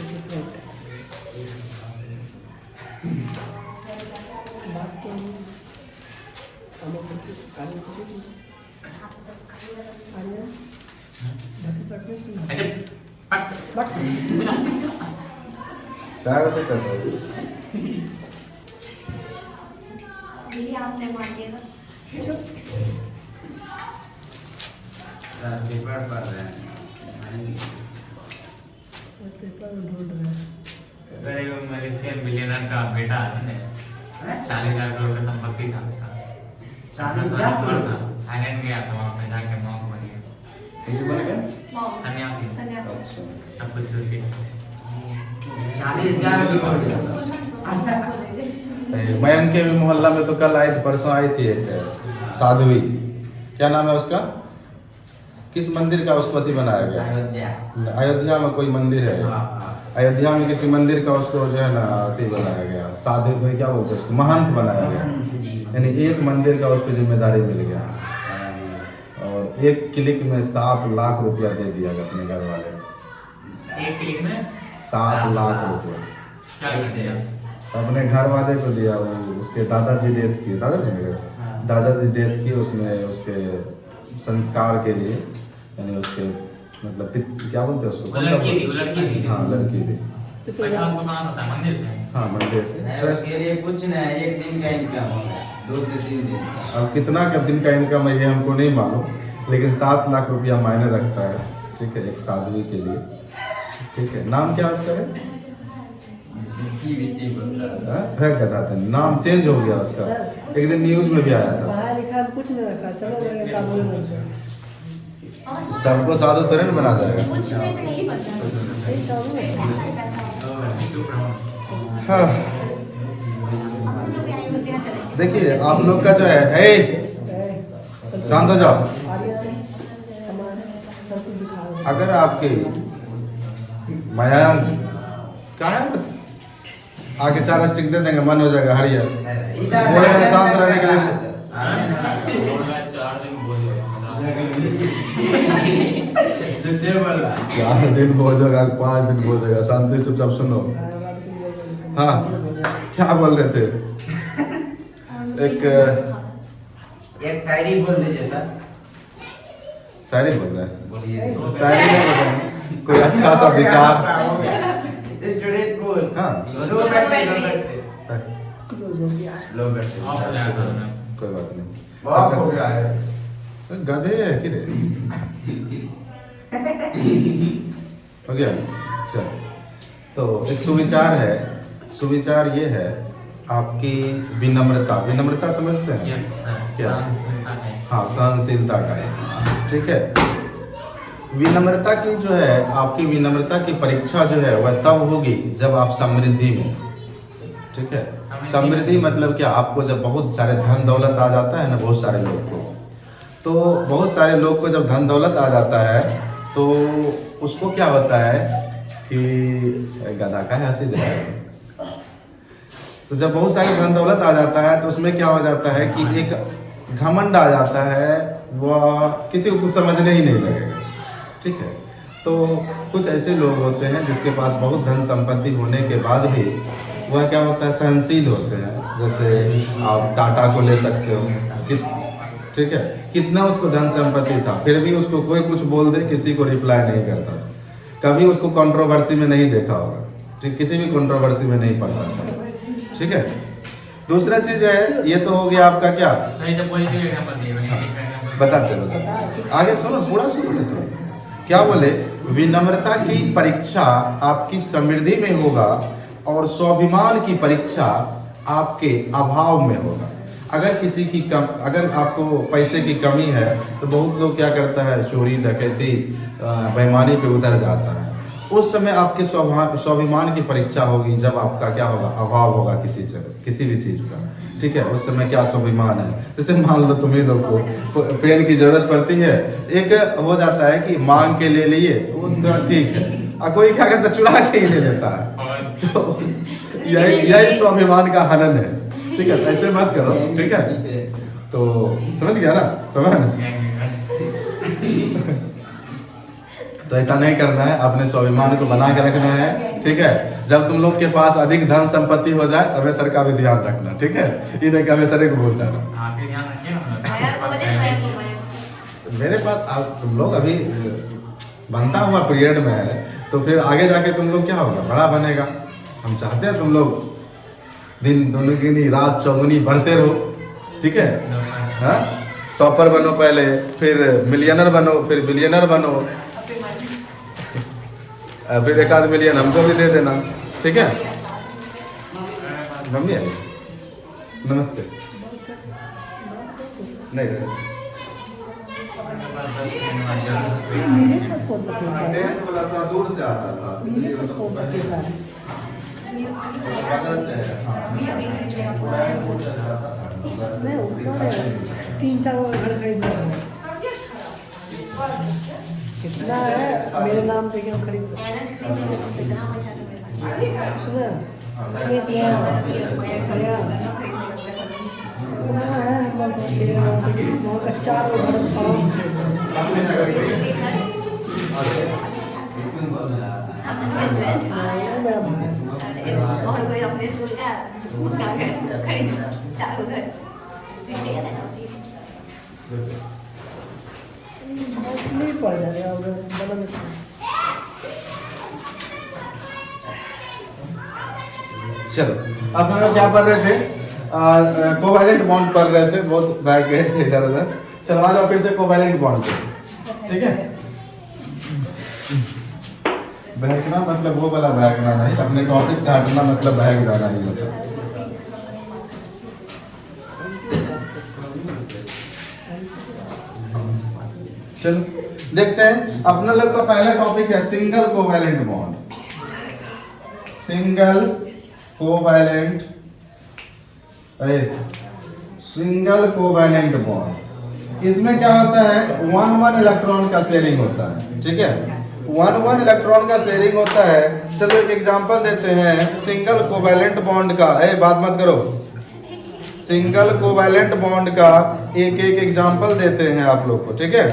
S4: डिफरेंट बात तो हम लोग की आगे की आगे बाकी प्रैक्टिस की
S5: अच्छा पट
S4: बट
S1: क्या वैसे कर रहे हो?
S2: ये आपने मान लिया ना।
S3: पेपर पढ़ रहे हैं
S4: पेपर में ढूंढ रहे हैं।
S5: अरे वो मलेशियन बिलियनर का बेटा है 40,000 करोड़ का संपत्ति था उसका
S3: 40,000 करोड़ का?
S5: थाईलैंड गया था वहाँ पे जाके मॉन्क बन गया
S1: मुझे बन गया?
S2: मॉम,
S5: सन्यासी
S2: सन्यासी।
S1: अच्छा।
S5: अब कुछ होती
S3: 40,000 करोड़
S1: मयंक के भी मोहल्ला में तो कल आई थी, परसों आई थी एक साध्वी, क्या नाम है उसका? किस मंदिर का उसको अति बनाया गया?
S3: अयोध्या
S1: अयोध्या में कोई मंदिर है, अयोध्या में किसी मंदिर का उसको जो है ना अति बनाया गया, साधु में क्या बोलते हैं उसको, महंत बनाया गया। यानी एक मंदिर का उस पर जिम्मेदारी मिल गया और एक क्लिक में 7 लाख रुपया दे दिया अपने घर वाले।
S5: एक क्लिक में
S1: 7 लाख रुपया
S5: क्या कर दिया
S1: अपने घर वाले को दिया। वो उसके दादाजी डेथ किए, दादाजी डेथ किए, उसने उसके संस्कार के लिए, यानी उसके मतलब क्या बोलते हैं उसको,
S5: वो लड़की थी, वो लड़की थी।
S1: हाँ लड़की थी।
S5: पैसा उसको कहाँ होता है मंदिर से
S1: हाँ मंदिर से
S3: नहीं,
S1: ट्रस्ट।
S3: उसके लिए कुछ नहीं, एक दिन का इनकम होगा 2 से 3 दिन।
S1: अब कितना का दिन का इनकम है ये हमको नहीं मालूम, लेकिन 7 लाख रुपया मायने रखता है। ठीक है, एक साध्वी के लिए। ठीक है, नाम क्या उसका है?
S3: CVT बोलता है।
S1: है गधा था, नाम चेंज हो गया उसका, एक दिन न्यूज में भी आया था।
S4: पढ़ा लिखा कुछ नहीं रखा, चलो मेरे सामने बन जाए।
S1: सबको साधु तरह नहीं बना जाएगा।
S2: कुछ में तो नहीं बनता।
S4: यही काम है।
S2: पैसा ही पैसा है।
S5: चुप रहो
S1: हाँ
S2: अब हम लोग अयोध्या चलेंगे।
S1: देखिए आप लोग का जो है, शांत हो जाओ।
S4: आर्या हमारे सब कुछ दिखा रहे हैं।
S1: अगर आपके मयंक क्या है, आगे 4 स्टिक दे देंगे, मन हो जाएगा हरियर। बोले ना शांत रहने के लिए।
S5: 4 दिन बोल
S3: तुझे बोला
S1: 4 दिन बोल जाएगा, 5 दिन बोल जाएगा, शांति चुपचाप सुनो। हाँ क्या बोल रहे थे? एक
S3: शायरी बोल दीजिए सर।
S1: शायरी बोल रहे हैं,
S3: बोलिए
S1: शायरी नहीं बताएंगे, कोई अच्छा सा विचार।
S3: स्टूडेंट बोल।
S1: हाँ।
S3: लो बैठे
S4: क्लोज हो गया।
S3: लो बैठे
S5: ऑफ हो जाएगा
S1: कोई बात नहीं,
S3: बहुत हो गया है।
S1: गधे है कि रे? हो गया, चल। तो एक सुविचार है, सुविचार ये है आपकी विनम्रता। विनम्रता समझते हैं?
S5: यस
S1: क्या?
S5: सर
S1: हाँ, सहनशीलता का है। ठीक है, विनम्रता की जो है, आपकी विनम्रता की परीक्षा जो है वह तब होगी जब आप समृद्धि में। ठीक है, समृद्धि मतलब क्या, आपको जब बहुत सारे धन दौलत आ जाता है ना, बहुत सारे लोग को, तो बहुत सारे लोग को जब धन दौलत आ जाता है तो उसको क्या होता है कि गधा का है हंसी दिला है। तो जब बहुत सारी धन दौलत आ जाता है तो उसमें क्या हो जाता है कि एक घमंड आ जाता है, वह किसी को कुछ समझने ही नहीं लगेगा। ठीक है, तो कुछ ऐसे लोग होते हैं जिसके पास बहुत धन संपत्ति होने के बाद भी वह क्या होता है, सहनशील होते हैं। जैसे आप टाटा को ले सकते हो, ठीक है, कितना उसको धन संपत्ति था फिर भी उसको कोई कुछ बोल दे किसी को रिप्लाई नहीं करता था, कभी उसको कंट्रोवर्सी में नहीं देखा होगा। ठीक, किसी भी कंट्रोवर्सी में नहीं पड़ता था। ठीक है, दूसरा चीज है, ये तो हो गया आपका क्या,
S5: नहीं तो पॉजिटिव एग्जांपल दिए मैंने नेगेटिव एग्जांपल
S1: बताते आगे सुनो, पूरा सुनो नहीं तो क्या बोले, विनम्रता की परीक्षा आपकी समृद्धि में होगा और स्वाभिमान की परीक्षा आपके अभाव में होगा। अगर किसी की कम, अगर आपको पैसे की कमी है तो बहुत लोग क्या करता है, चोरी डकैती बेईमानी पे उतर जाता है। उस समय आपके स्वाभिमान की परीक्षा होगी, जब आपका क्या होगा, अभाव होगा किसी भी चीज का, ठीक है। उस समय क्या स्वाभिमान है, जैसे मान लो तुम्ही लोग को पेन की जरूरत पड़ती है, एक हो जाता है कि मांग के ले लिए, वो तो ठीक है, और कोई क्या करता है, चुरा के ही ले लेता है। तो यही स्वाभिमान का हनन है, ठीक है। ऐसे मत करो, ठीक है। तो समझ गया ना, तो ऐसा नहीं करना है, अपने स्वाभिमान को बना के रखना है, ठीक है। जब तुम लोग के पास अधिक धन संपत्ति हो जाए तब सर का भी ध्यान रखना, ठीक है। ये नहीं कि सर को भूल जाना।
S5: आपके ध्यान रखिए
S1: मेरे पास आप तुम लोग अभी बनता हुआ पीरियड में है, तो फिर आगे जाके तुम लोग क्या होगा, बड़ा बनेगा। हम चाहते हैं तुम लोग दिन दुगनी रात चौगुनी बढ़ते रहो, ठीक है। हाँ, टॉपर बनो पहले, फिर मिलियनर बनो, फिर बिलियनर बनो, फिर 1 मिलियन हमको भी दे देना, ठीक है। मम्मी आई, नमस्ते। नहीं
S4: मेरे पास कौन सा केस है?
S1: थोड़ा दूर से आता था,
S4: मेरे पास कौन सा केस है? मैं ऊपर 3-4 घर खरीद रहा हूँ। कितना है मेरे नाम पे, क्या खरीद सकते हैं? उसमें इतना है, वहाँ का 4 घर आराम से खरीद मेरा भाई।
S2: और कोई अपने स्कूल का उसका घर खरीद 4 घर
S4: नहीं पड़ जाएगा बदल।
S1: चलो, अब हम लोग क्या पढ़ रहे थे, कोवैलेंट बॉन्ड पढ़ रहे थे, बहुत बैक गए इधर उधर। चलो आ जाओ फिर से कोवैलेंट बॉन्ड पे, ठीक है। बहकना मतलब वो वाला बहकना नहीं, अपने टॉपिक से हटना मतलब बहक जाना नहीं होता। चलो देखते हैं, अपना लोग का पहला टॉपिक है single covalent bond. Single covalent, single covalent bond, इसमें क्या होता है, 1 इलेक्ट्रॉन का शेयरिंग होता है, ठीक है। 1 इलेक्ट्रॉन का शेयरिंग होता है। चलो एक एग्जांपल देते हैं सिंगल कोवैलेंट बॉन्ड का। बात मत करो, सिंगल कोवैलेंट बॉन्ड का एक एग्जांपल देते हैं आप लोग को, ठीक है।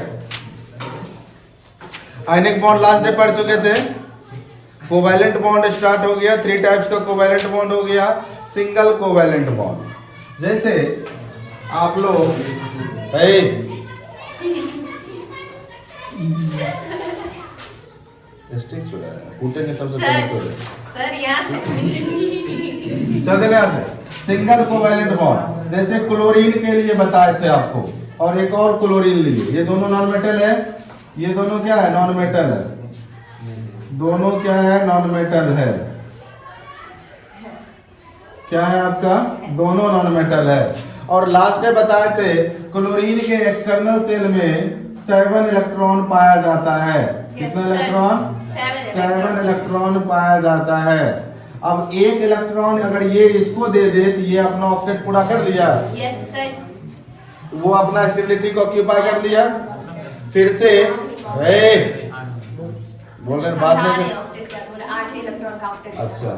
S1: आयनिक बॉन्ड लास्ट डे पढ़ चुके थे, कोवैलेंट बॉन्ड स्टार्ट हो गया, 3 टाइप्स का कोवैलेंट बॉन्ड हो गया। सिंगल कोवैलेंट बॉन्ड, जैसे आप लोग स्टिक छुड़ा है, कूटेंगे सबसे पहले तो
S2: सर यहाँ
S1: चल देगा यहाँ से। सिंगल कोवैलेंट बॉन्ड, जैसे क्लोरीन के लिए बताए थे आपको, और एक और क्लोरीन लिए, ये दोनों नॉन मेटल है, ये दोनों क्या है, नॉन मेटल है, दोनों क्या है, नॉन मेटल है। क्या है आपका, दोनों नॉन मेटल है। और लास्ट डे बताए थे क्लोरीन के एक्सटर्नल सेल में 7 इलेक्ट्रॉन पाया जाता है। कितना इलेक्ट्रॉन, 7 इलेक्ट्रॉन पाया जाता है। अब 1 इलेक्ट्रॉन अगर ये इसको दे दे तो ये अपना ऑक्टेट पूरा कर दिया,
S2: यस सर,
S1: वो अपना स्टेबिलिटी को ऑक्यूपाई कर दिया। फिर से बोल रहे बाद में,
S2: 8 इलेक्ट्रॉन का ऑक्टेट।
S1: अच्छा,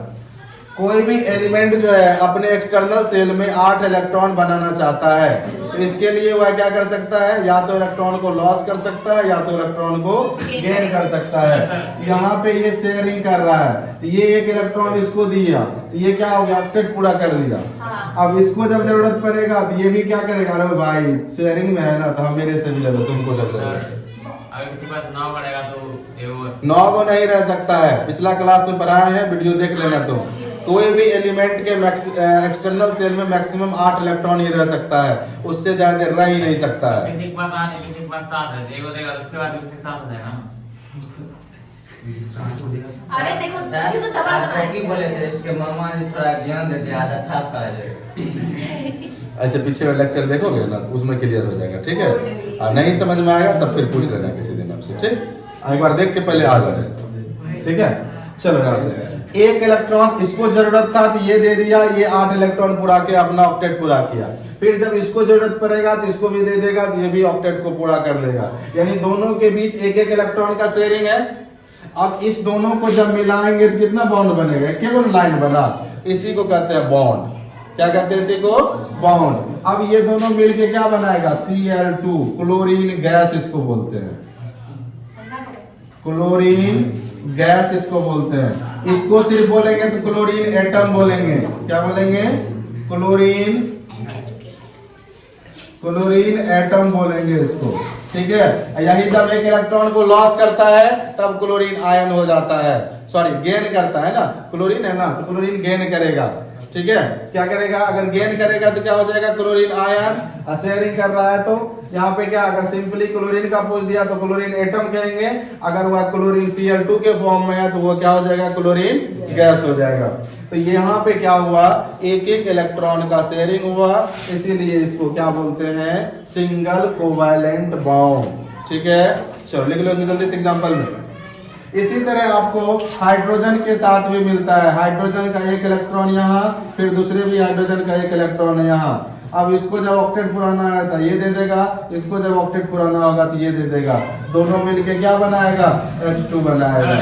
S1: कोई भी एलिमेंट जो है अपने एक्सटर्नल सेल में 8 इलेक्ट्रॉन बनाना चाहता है, तो इसके लिए वह क्या कर सकता है, या तो इलेक्ट्रॉन को लॉस कर सकता है या तो इलेक्ट्रॉन को गेन कर सकता है। यहाँ पे ये शेयरिंग कर रहा है, ये 1 इलेक्ट्रॉन इसको दिया, तो ये क्या हो गया, ऑक्टेट पूरा कर दिया।
S2: हाँ।
S1: अब इसको जब जरूरत पड़ेगा तो ये भी क्या करेगा, अरे भाई शेयरिंग में है ना, तो हम मेरे से भी ले लो, तुमको जब जरूरत है।
S5: अगर किसी पास 9 बढ़ेगा तो
S1: 9 को नहीं रह सकता है, पिछला क्लास में पढ़ाया है, वीडियो देख लेना। तो कोई भी एलिमेंट के एक्सटर्नल सेल में मैक्सिमम 8 इलेक्ट्रॉन ही रह सकता है, उससे ज्यादा रह ही नहीं सकता है।
S5: किसी के पास 8 है, किसी के पास 7 है, एक देगा उसके बाद फिर 7 हो जाएगा ना।
S2: अरे देखो इसी तो दबा
S3: आप की बोले थे, इसके मामा ने थोड़ा ज्ञान दे दिया, आज अच्छा पढ़ा जाएगा।
S1: ऐसे पीछे वाला लेक्चर देखोगे ना तो उसमें क्लियर हो जाएगा, ठीक है। और नहीं समझ में आएगा तब फिर पूछ लेना किसी दिन आपसे, ठीक। एक बार देख के पहले आ जाए, ठीक है। चलो यहाँ से एक इलेक्ट्रॉन, इसको जरूरत था तो ये दे दिया, ये 8 इलेक्ट्रॉन पूरा के अपना ऑक्टेट पूरा किया। फिर जब इसको जरूरत पड़ेगा तो इसको भी दे देगा, तो ये भी ऑक्टेट को पूरा कर देगा। यानी दोनों के बीच एक एक इलेक्ट्रॉन का शेयरिंग है। अब इस दोनों को जब मिलाएंगे तो कितना बॉन्ड बनेगा, केवल लाइन बना, इसी को कहते हैं बॉन्ड। क्या कहते हैं इसी को, बॉन्ड। अब ये दोनों मिलके क्या बनाएगा, Cl2, क्लोरीन गैस इसको बोलते हैं, क्लोरीन गैस इसको बोलते हैं। इसको सिर्फ बोलेंगे तो क्लोरीन एटम बोलेंगे। क्या बोलेंगे, क्लोरीन एटम बोलेंगे इसको, ठीक है। यही जब एक इलेक्ट्रॉन को लॉस करता है तब क्लोरीन आयन हो जाता है, सॉरी गेन करता है ना, क्लोरीन है ना, तो क्लोरीन गेन करेगा, ठीक है। क्या करेगा, अगर गेन करेगा तो क्या हो जाएगा, क्लोरीन आयन। शेयरिंग कर रहा है तो यहाँ पे क्या, अगर सिंपली क्लोरीन का पूछ दिया तो क्लोरीन एटम कहेंगे। अगर वह क्लोरीन Cl2 के फॉर्म में है तो वो क्या हो जाएगा, क्लोरीन गैस हो जाएगा। तो यहाँ पे क्या हुआ, एक एक इलेक्ट्रॉन का शेयरिंग हुआ, इसीलिए इसको क्या बोलते हैं, सिंगल कोवैलेंट बॉन्ड, ठीक है। चलो लिख लो जल्दी से एग्जांपल में। इसी तरह आपको हाइड्रोजन के साथ भी मिलता है। हाइड्रोजन का एक इलेक्ट्रॉन यहाँ, फिर दूसरे भी हाइड्रोजन का एक इलेक्ट्रॉन है यहाँ। अब इसको जब ऑक्टेट पुराना है तो ये दे देगा, इसको जब ऑक्टेट पुराना होगा तो ये दे देगा। दोनों मिलके क्या बनाएगा, H2 बनाएगा।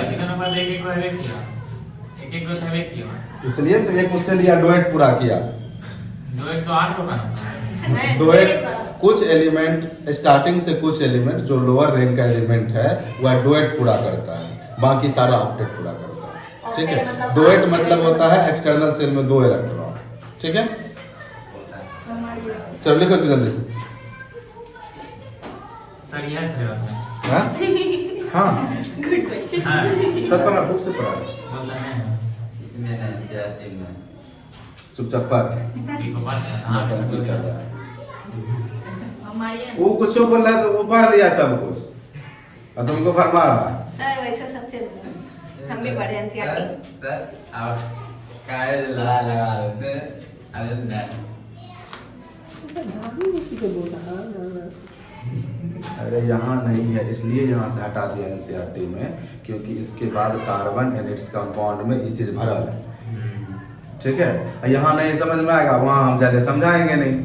S1: इसलिए तो एक उससे लिया, डुएट पूरा किया। डुएट कुछ एलिमेंट स्टार्टिंग से, कुछ एलिमेंट जो लोअर रैंक का एलिमेंट है वह डुएट पूरा करता है, बाकी सारा ऑक्टेट पूरा करता है, ठीक है। डुएट मतलब होता है एक्सटर्नल सेल में 2 इलेक्ट्रॉन, ठीक है। चलो लिखो इसको जल्दी से।
S5: सर यह सही बात है।
S1: हाँ
S2: गुड क्वेश्चन।
S1: तब पढ़ा, बुक से पढ़ा,
S5: बोलता है
S3: इसमें नहीं जाते में
S1: चुपचाप पढ़।
S5: ठीक हो बात है। हां बिल्कुल कर रहा है।
S2: हमारी
S1: वो कुछ बोल रहा है तो वो पढ़ दिया सब कुछ और तुमको फरमा रहा है।
S2: सर वैसे सबसे हम भी पढ़े एनसीईआरटी।
S3: सर आप काय लगा रहे थे, अरे नहीं
S1: अरे यहाँ नहीं है, इसलिए यहाँ से हटा दिया एनसीईआरटी में, क्योंकि इसके बाद कार्बन एंड इट्स कंपाउंड में ये चीज भरा है, ठीक है। यहाँ नहीं समझ में आएगा, वहाँ हम ज्यादा समझाएंगे नहीं,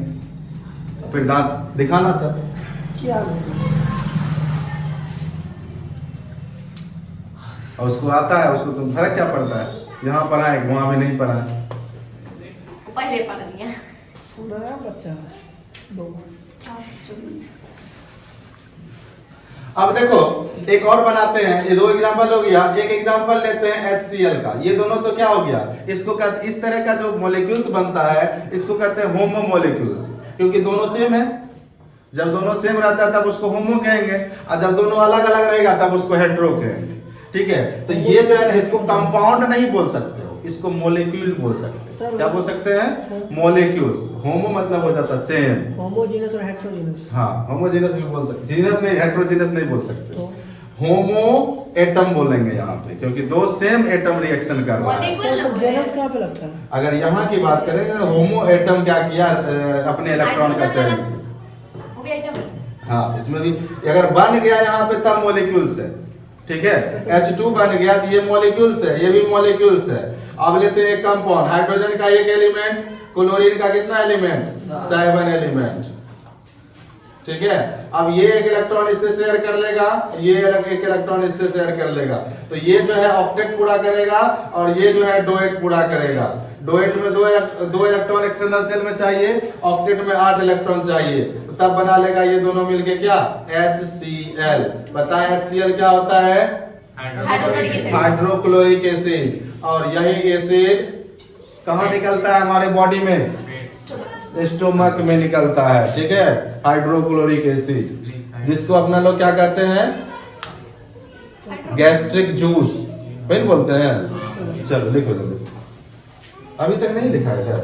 S1: फिर दांत दिखाना था। और उसको आता है, उसको तुम फर्क क्या पड़ता है, यहाँ पढ़ा है वहाँ भी नहीं पढ़ा है।
S2: पहले पढ़ लिया।
S4: नया बच्चा
S1: अब देखो एक और बनाते हैं, ये 2 एग्जांपल हो गया। एक एग्जांपल लेते हैं HCl का। ये दोनों तो क्या हो गया, इसको कहते, इस तरह का जो मॉलिक्यूल्स बनता है इसको कहते हैं होमो मॉलिक्यूल्स, क्योंकि दोनों सेम है। जब दोनों सेम रहता है तब उसको होमो कहेंगे, और जब दोनों अलग अलग रहेगा तब उसको हेटेरो कहेंगे, ठीक है। तो ये जो है इसको कंपाउंड नहीं बोल सकते हो, इसको मॉलिक्यूल बोल सकते हैं। क्या बोल सकते हैं, मॉलिक्यूल्स। होमो मतलब हो जाता है सेम,
S4: होमोजेनस और हेटेरोजेनस।
S1: हाँ होमोजेनस भी बोल सकते, जीनस नहीं, हेटेरोजेनस नहीं बोल सकते। होमो एटम बोलेंगे यहाँ पे, क्योंकि 2 सेम एटम रिएक्शन कर रहा है।
S4: तो जेनस कहाँ पे लगता है?
S1: अगर यहाँ की बात करेंगे, होमो एटम क्या किया, अपने इलेक्ट्रॉन का शेयरिंग,
S2: हो गया एटम।
S1: हाँ इसमें भी अगर बन गया यहाँ पे तब मॉलिक्यूल्स है, ठीक है। H2 बन गया तो ये मॉलिक्यूल्स है, ये भी मॉलिक्यूल्स है। अब लेते हैं एक कंपाउंड, हाइड्रोजन का एक एलिमेंट, क्लोरीन का कितना एलिमेंट, 7 एलिमेंट, ठीक है। अब ये एक इलेक्ट्रॉन इससे शेयर कर लेगा, ये एक इलेक्ट्रॉन इससे शेयर कर लेगा, तो ये जो है ऑक्टेट पूरा करेगा और ये जो है डुएट पूरा करेगा। डुएट में 2 इलेक्ट्रॉन एक्सटर्नल सेल में चाहिए, ऑक्टेट में 8 इलेक्ट्रॉन चाहिए, तो तब बना लेगा ये दोनों मिलके क्या, HCl। पता है HCl क्या होता है, हाइड्रोक्लोरिक एसिड। और यही एसिड कहाँ निकलता है हमारे बॉडी में, स्टोमक में निकलता है, ठीक है। हाइड्रोक्लोरिक एसिड, जिसको अपना लोग क्या कहते हैं, गैस्ट्रिक जूस वही बोलते हैं। चलो लिखो जल्दी से, अभी तक नहीं लिखा है सर।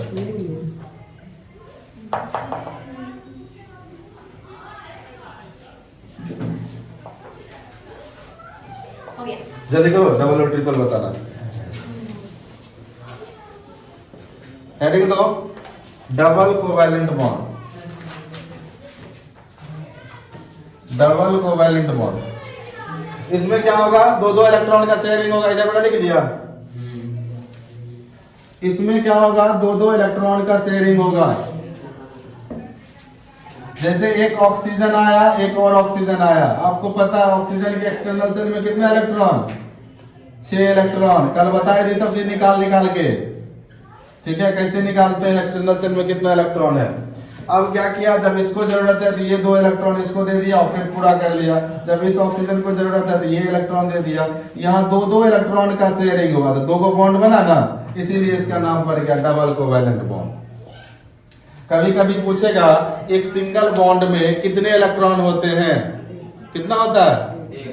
S2: हो गया।
S1: जल्दी करो, डबल और ट्रिपल बताना। हेडिंग दो, double covalent bond, double covalent bond. इसमें क्या होगा, दो दो इलेक्ट्रॉन का शेयरिंग होगा, इधर बड़ा लिख दिया। इसमें क्या होगा, दो दो इलेक्ट्रॉन का शेयरिंग होगा। जैसे एक ऑक्सीजन आया, एक और ऑक्सीजन आया, आपको पता है ऑक्सीजन के एक्सटर्नल शेल में कितने इलेक्ट्रॉन, 6 इलेक्ट्रॉन। कल बताए थे सब चीज निकाल के, ठीक है, कैसे निकालते हैं एक्सटर्नल शेल में कितना इलेक्ट्रॉन है। अब क्या किया, जब इसको जरूरत है तो ये 2 इलेक्ट्रॉन इसको दे दिया, ऑक्टेट पूरा कर लिया। जब इस ऑक्सीजन को जरूरत है तो ये इलेक्ट्रॉन दे दिया। यहाँ दो दो इलेक्ट्रॉन का शेयरिंग हुआ, तो 2 को बॉन्ड बना ना, इसीलिए इसका नाम पड़ गया डबल कोवैलेंट बॉन्ड। कभी कभी पूछेगा एक सिंगल बॉन्ड में कितने इलेक्ट्रॉन होते हैं, कितना होता है,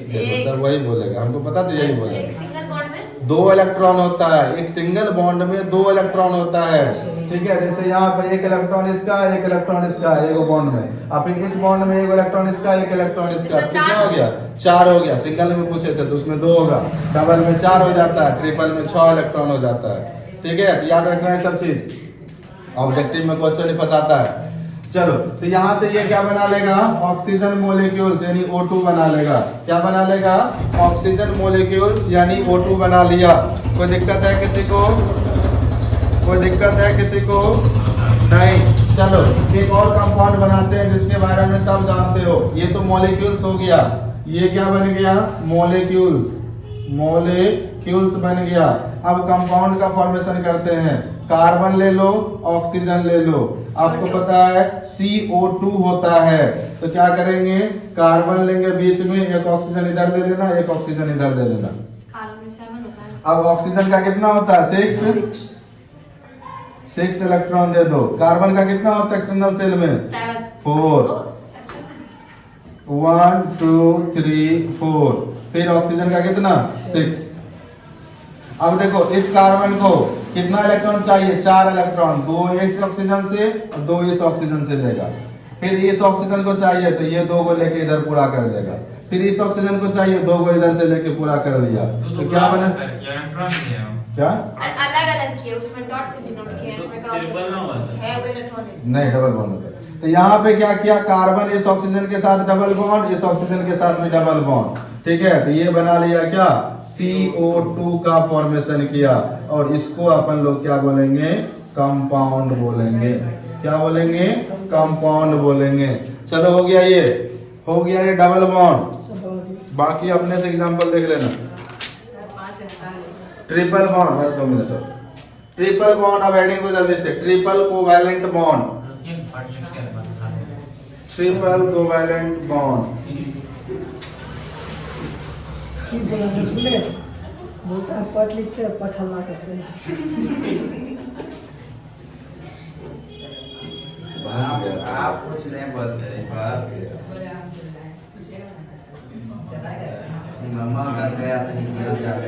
S1: देखो सर वही बोलेगा, हमको पता तो यही बोलेगा।
S2: एक सिंगल बॉन्ड में
S1: 2 इलेक्ट्रॉन होता है, एक सिंगल बॉन्ड में 2 इलेक्ट्रॉन होता है, ठीक है। जैसे यहाँ पे 1 इलेक्ट्रॉन इसका, 1 इलेक्ट्रॉन इसका, एक बॉन्ड में। अब इस बॉन्ड में 1 इलेक्ट्रॉन इसका, 1 इलेक्ट्रॉन इसका, कितना हो गया, 4 हो गया। सिंगल में पूछे थे तो उसमें 2 होगा, डबल में 4 हो जाता है, ट्रिपल में 6 इलेक्ट्रॉन हो जाता है, ठीक है। तो याद रखना है सब चीज, ऑब्जेक्टिव में क्वेश्चन ही फंसाता है। चलो, तो यहाँ से ये क्या बना लेगा, ऑक्सीजन मोलिक्यूल्स यानी O2 बना लेगा। क्या बना लेगा, ऑक्सीजन मोलिक्यूल्स यानी O2 बना लिया। कोई दिक्कत है किसी को, कोई दिक्कत है किसी को, नहीं। चलो एक और कंपाउंड बनाते हैं जिसके बारे में सब जानते हो। ये तो मॉलिक्यूल्स हो गया, ये क्या बन गया, मॉलिक्यूल्स, मॉलिक्यूल्स बन गया। अब कंपाउंड का फॉर्मेशन करते हैं, कार्बन ले लो, ऑक्सीजन ले लो। आपको पता है CO2 होता है, तो क्या करेंगे, कार्बन लेंगे बीच में, एक ऑक्सीजन इधर दे लेना, एक ऑक्सीजन इधर दे लेना।
S2: कार्बन में 7 होता है।
S1: अब ऑक्सीजन का कितना होता है, 6 इलेक्ट्रॉन दे दो। कार्बन का कितना होता है एक्सटर्नल शेल में,
S2: 7
S1: 4, 1 2 3 4। फिर ऑक्सीजन का कितना, 6। अब देखो इस कार्बन को कितना इलेक्ट्रॉन चाहिए, 4 इलेक्ट्रॉन, 2 इस ऑक्सीजन से और 2 इस ऑक्सीजन से लेगा। फिर इस ऑक्सीजन को चाहिए तो ये 2 को लेके इधर पूरा कर देगा। फिर इस ऑक्सीजन को चाहिए, 2 को इधर से लेके पूरा कर दिया। तो क्या बना, क्या
S2: अलग अलग किए, उसमें डॉट से डिनोट किया है, इसमें क्रॉस है, वो इलेक्ट्रॉनिक
S1: नहीं, डबल बॉन्ड होता है। तो यहाँ पे क्या किया, कार्बन इस ऑक्सीजन के साथ डबल बॉन्ड, इस ऑक्सीजन के साथ भी डबल बॉन्ड, ठीक है। तो ये बना लिया क्या, CO2 का फॉर्मेशन किया। और इसको अपन लोग क्या बोलेंगे, कंपाउंड बोलेंगे। क्या बोलेंगे, कंपाउंड बोलेंगे। चलो हो गया ये, हो गया ये डबल बॉन्ड। बाकी अपने से एग्जांपल देख लेना। ट्रिपल बॉन्ड, बस 2 मिनट। ट्रिपल बॉन्ड, अब हेडिंग को जल्दी से, triple covalent bond, triple covalent bond.
S4: सुने बोलता है पढ़ लिखते हैं, पढ़ हल्ला करते हैं।
S3: आप कुछ नहीं बोलते, मम्मा घर गया तो निकल जाते।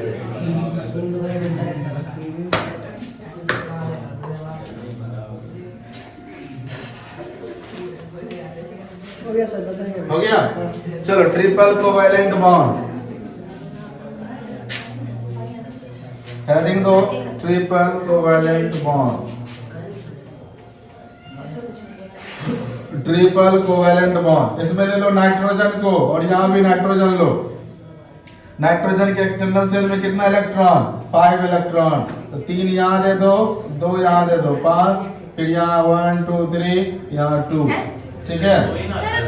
S4: हो गया सर, बताइए।
S1: हो गया, चलो ट्रिपल कोवैलेंट बॉन्ड, हेडिंग दो, triple covalent bond, triple covalent bond. इसमें ले लो नाइट्रोजन को और यहाँ भी नाइट्रोजन लो। नाइट्रोजन के एक्सटर्नल शेल में कितना इलेक्ट्रॉन, 5 इलेक्ट्रॉन। तो 3 यहाँ दे दो, 2 यहाँ दे दो, 5। फिर यहाँ 1 2 3, यहाँ 2, ठीक है।
S2: सर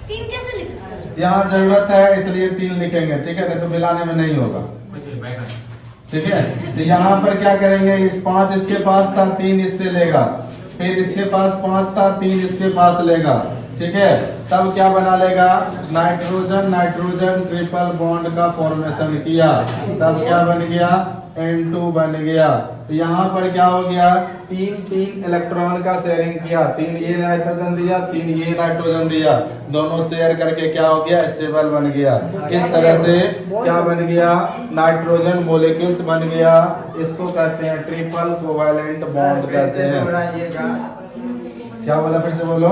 S2: तीन कैसे लिख सकते हैं?
S1: यहाँ जरूरत है इसलिए 3 लिखेंगे, ठीक है, नहीं तो मिलाने में नहीं होगा, ठीक है। तो यहाँ पर क्या करेंगे, इस 5 इसके पास था, 3 इससे लेगा। फिर इसके पास 5 था, 3 इसके पास लेगा, ठीक है। तब क्या बना लेगा, नाइट्रोजन नाइट्रोजन ट्रिपल बॉन्ड का फॉर्मेशन किया। तब क्या बन गया, N2 बन गया। तो यहाँ पर क्या हो गया, 3 इलेक्ट्रॉन का शेयरिंग किया। 3 ये नाइट्रोजन दिया, 3 ये नाइट्रोजन दिया, दोनों शेयर करके क्या हो गया, स्टेबल बन गया। इस तरह से क्या बन गया, नाइट्रोजन मोलिक्यूल्स बन गया। इसको कहते हैं ट्रिपल कोवैलेंट बॉन्ड कहते हैं। क्या बोला, फिर से बोलो।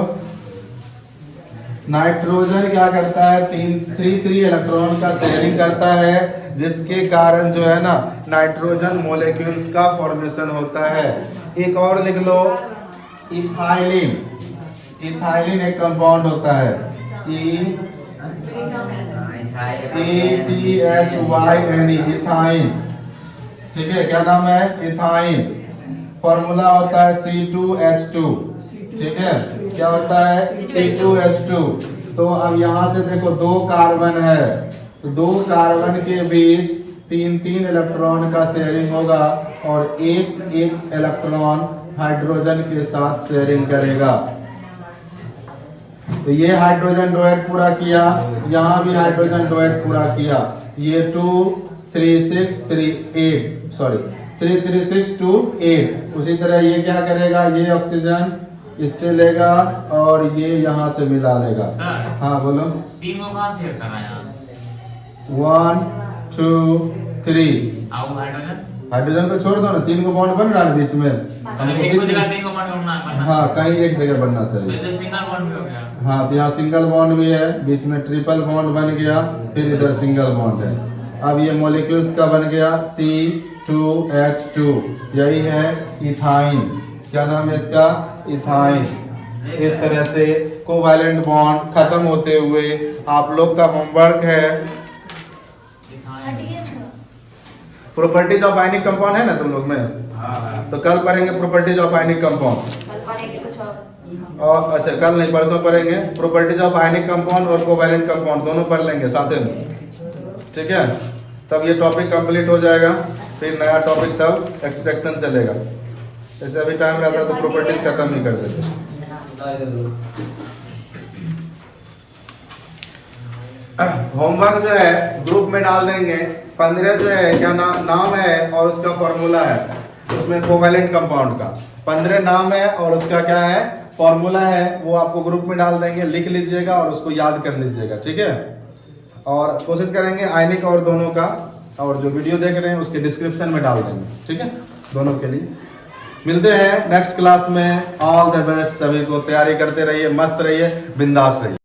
S1: नाइट्रोजन क्या करता है, 3 इलेक्ट्रॉन का शेयरिंग करता है। जिसके कारण जो है ना नाइट्रोजन मॉलिक्यूल्स का फॉर्मेशन होता है। एक और लिख लो, इथाइलिन। इथाइलिन एक कंपाउंड होता है, ETHYNE, इथाइन। ठीक है, क्या नाम है? इथाइन। फॉर्मूला होता है C2H2। ठीक है, क्या होता है? C2H2। तो अब यहाँ से देखो 2 कार्बन है, तो 2 कार्बन के बीच 3-3 इलेक्ट्रॉन का शेयरिंग होगा और एक इलेक्ट्रॉन हाइड्रोजन के साथ शेयरिंग करेगा। तो ये हाइड्रोजन डोएट पूरा किया, यहाँ भी हाइड्रोजन डोएट पूरा किया। ये 336 to 8। उसी तरह ये क्या करेगा? ये ऑक्सीजन इससे लेगा और ये यहाँ से मिला लेगा।
S5: सर,
S1: हाँ बोलो।
S5: 3 को कहाँ से करना है यहाँ?
S1: 1 2 3।
S5: आओ हाइड्रोजन।
S1: हाइड्रोजन को छोड़ दो ना, 3 को बॉन्ड बन रहा है बीच में।
S5: मतलब एक को जगह 3 को बॉन्ड करना है।
S1: हाँ, कहीं एक जगह बनना
S5: तो
S1: चाहिए।
S5: इधर सिंगल बॉन्ड भी हो गया।
S1: हाँ, तो यहाँ सिंगल बॉन्ड भी है, बीच में ट्रिपल बॉन्ड बन गया, फिर इधर सिंगल बॉन्ड है। अब ये मॉलिक्यूल्स का बन गया C2H2, यही है इथाइन। क्या नाम है इसका? इथाइन। इस तरह से कोवैलेंट बॉन्ड खत्म होते हुए आप लोग का होमवर्क है प्रॉपर्टीज ऑफ आयनिक कंपाउंड, है ना तुम लोग में? तो कल पढ़ेंगे प्रॉपर्टीज ऑफ आयनिक कंपाउंड।
S2: कल पढ़ेंगे कुछ
S1: और अच्छा, कल नहीं परसों पढ़ेंगे प्रॉपर्टीज ऑफ आयनिक कंपाउंड और कोवैलेंट कंपाउंड, दोनों पढ़ लेंगे साथ में। ठीक है, तब ये टॉपिक कंप्लीट हो जाएगा, फिर नया टॉपिक तब एक्सट्रैक्शन चलेगा। जैसे अभी टाइम रहता है तो प्रॉपर्टीज खत्म ही कर देते। होमवर्क जो है ग्रुप में डाल देंगे। 15 जो है क्या नाम है और उसका फॉर्मूला है, उसमें कोवैलेंट कंपाउंड का 15 नाम है और उसका क्या है? फॉर्मूला है। वो आपको ग्रुप में डाल देंगे, लिख लीजिएगा और उसको याद कर लीजिएगा। ठीक है, और कोशिश करेंगे आयनिक और दोनों का, और जो वीडियो देख रहे हैं उसके डिस्क्रिप्शन में डाल देंगे। ठीक है, दोनों के लिए। मिलते हैं नेक्स्ट क्लास में। ऑल द बेस्ट सभी को। तैयारी करते रहिए, मस्त रहिए, बिंदास रहिए।